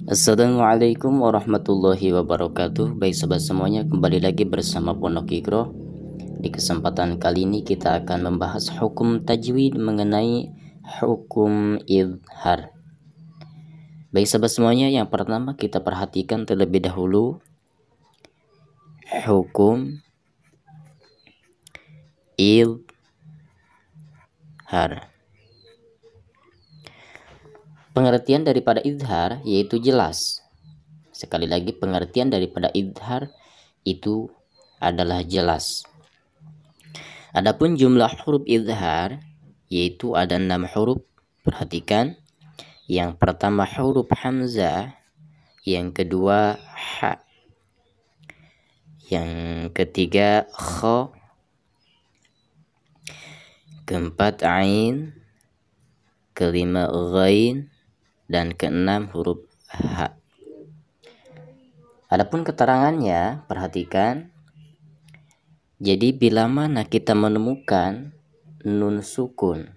Assalamualaikum warahmatullahi wabarakatuh. Baik sobat semuanya, kembali lagi bersama Pondok Iqra. Di kesempatan kali ini kita akan membahas hukum tajwid mengenai hukum idhar. Baik sobat semuanya, yang pertama kita perhatikan terlebih dahulu hukum idhar. Pengertian daripada idhar yaitu jelas. Sekali lagi, pengertian daripada idhar itu adalah jelas. Adapun jumlah huruf idhar yaitu ada 6 huruf. Perhatikan, yang pertama huruf hamzah, yang kedua ha, yang ketiga kha, keempat ain, kelima ghain, dan keenam huruf ha. Adapun keterangannya, perhatikan. Jadi bila mana kita menemukan nun sukun,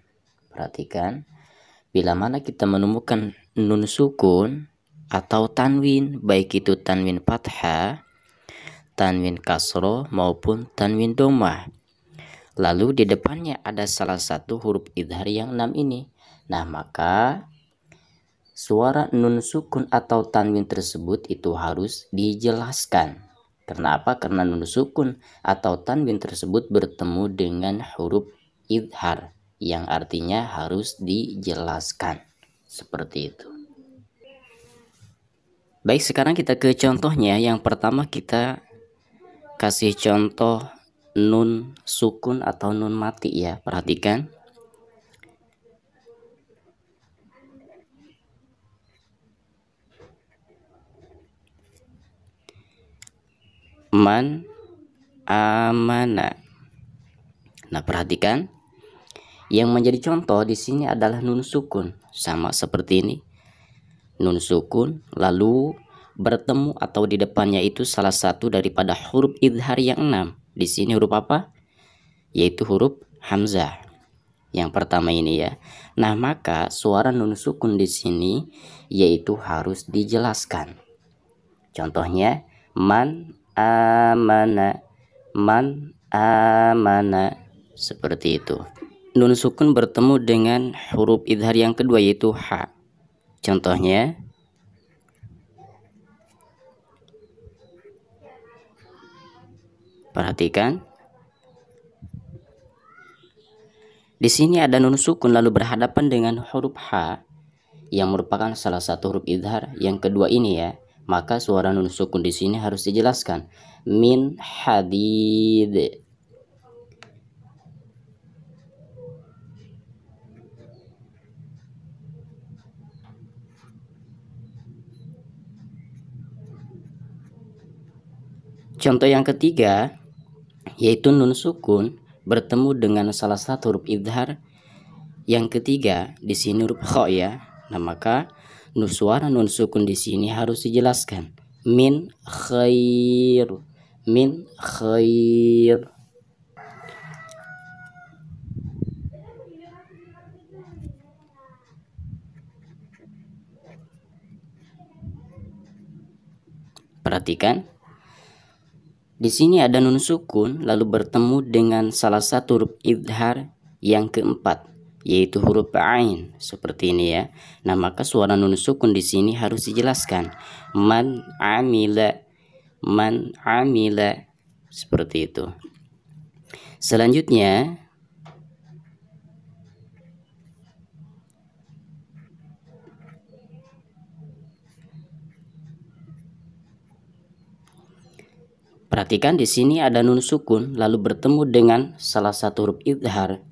perhatikan, bila mana kita menemukan nun sukun atau tanwin, baik itu tanwin fathah, tanwin kasroh maupun tanwin dhammah, lalu di depannya ada salah satu huruf idhar yang 6 ini, nah maka suara nun sukun atau tanwin tersebut itu harus dijelaskan. Karena apa? Karena nun sukun atau tanwin tersebut bertemu dengan huruf idhar, yang artinya harus dijelaskan. Seperti itu. Baik, sekarang kita ke contohnya. Yang pertama kita kasih contoh nun sukun atau nun mati ya. Perhatikan. Man amana. Nah, perhatikan. Yang menjadi contoh di sini adalah nun sukun, sama seperti ini. Nun sukun lalu bertemu atau di depannya itu salah satu daripada huruf idhar yang 6. Di sini huruf apa? Yaitu huruf hamzah. Yang pertama ini ya. Nah, maka suara nun sukun di sini yaitu harus dijelaskan. Contohnya man amana, man amana, seperti itu. Nun sukun bertemu dengan huruf idhar yang kedua yaitu ha. Contohnya perhatikan. Di sini ada nun sukun lalu berhadapan dengan huruf ha yang merupakan salah satu huruf idhar yang kedua ini ya. Maka suara nun sukun di sini harus dijelaskan. Min hadid. Contoh yang ketiga yaitu nun sukun bertemu dengan salah satu huruf idhar yang ketiga, di sini huruf kha ya. Nah, maka suara nun sukun di sini harus dijelaskan. Min khair, min khair. Perhatikan. Di sini ada nun sukun lalu bertemu dengan salah satu huruf idhar yang keempat yaitu huruf ain, seperti ini ya. Nah, maka suara nun sukun di sini harus dijelaskan. Man amila, man amila, seperti itu. Selanjutnya perhatikan, di sini ada nun sukun lalu bertemu dengan salah satu huruf idhar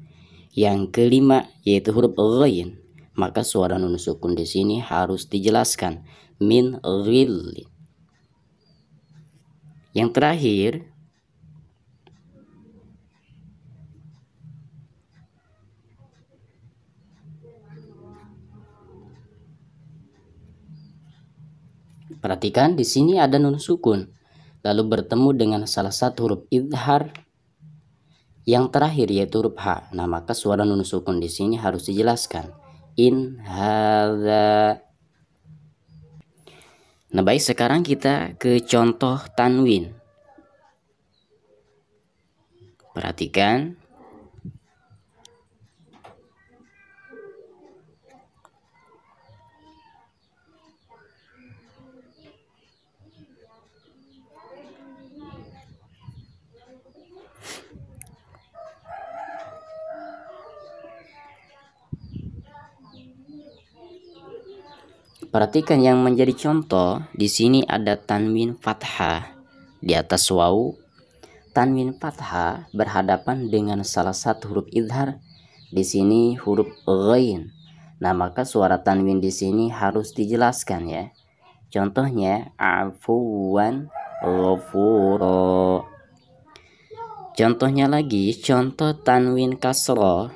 yang kelima yaitu huruf ghain. Maka suara nun sukun di sini harus dijelaskan. Min ghil. Yang terakhir perhatikan, di sini ada nun sukun lalu bertemu dengan salah satu huruf idhar yang terakhir yaitu huruf ha. Nah, maka suara nun sukun di sini harus dijelaskan. In hadza. Nah, baik, sekarang kita ke contoh tanwin. Perhatikan. Perhatikan yang menjadi contoh. Di sini ada tanwin fathah di atas waw. Tanwin fathah berhadapan dengan salah satu huruf idhar. Di sini huruf ghain. Nah, maka suara tanwin di sini harus dijelaskan ya. Contohnya afuwan ghafura. Contohnya lagi, contoh tanwin kasroh.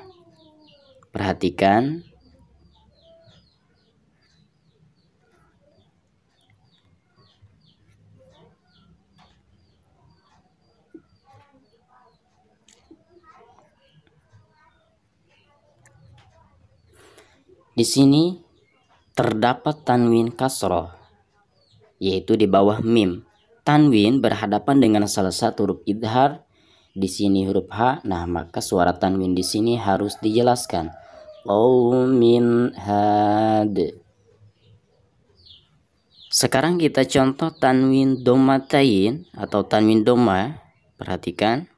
Perhatikan. Di sini terdapat tanwin kasroh, yaitu di bawah mim. Tanwin berhadapan dengan salah satu huruf idhar. Di sini huruf H. Nah, maka suara tanwin di sini harus dijelaskan. Qaumin had. Sekarang kita contoh tanwin domatain atau tanwin doma. Perhatikan.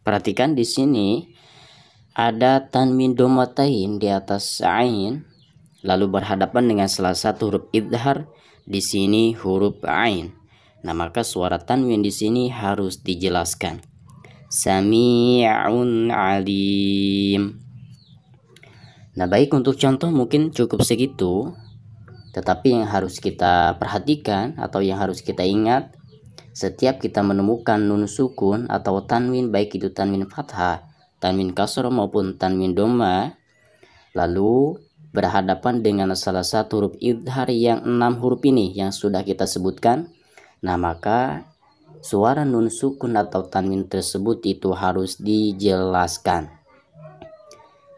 Perhatikan di sini ada tanwin domatain di atas ain, lalu berhadapan dengan salah satu huruf idhar. Di sini huruf ain. Nah, maka suara tanwin di sini harus dijelaskan. Sami'un alim. Nah, baik, untuk contoh mungkin cukup segitu. Tetapi yang harus kita perhatikan atau yang harus kita ingat, setiap kita menemukan nun sukun atau tanwin, baik itu tanwin fathah, tanwin kasroh maupun tanwin doma, lalu berhadapan dengan salah satu huruf idhar yang 6 huruf ini yang sudah kita sebutkan, nah maka suara nun sukun atau tanwin tersebut itu harus dijelaskan.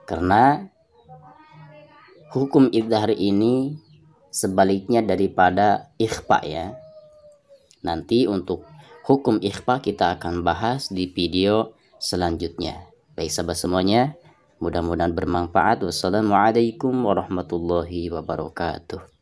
Karena hukum idhar ini sebaliknya daripada ikhfa ya. Nanti untuk hukum ikhfa kita akan bahas di video selanjutnya. Baik sahabat semuanya, mudah-mudahan bermanfaat. Wassalamualaikum warahmatullahi wabarakatuh.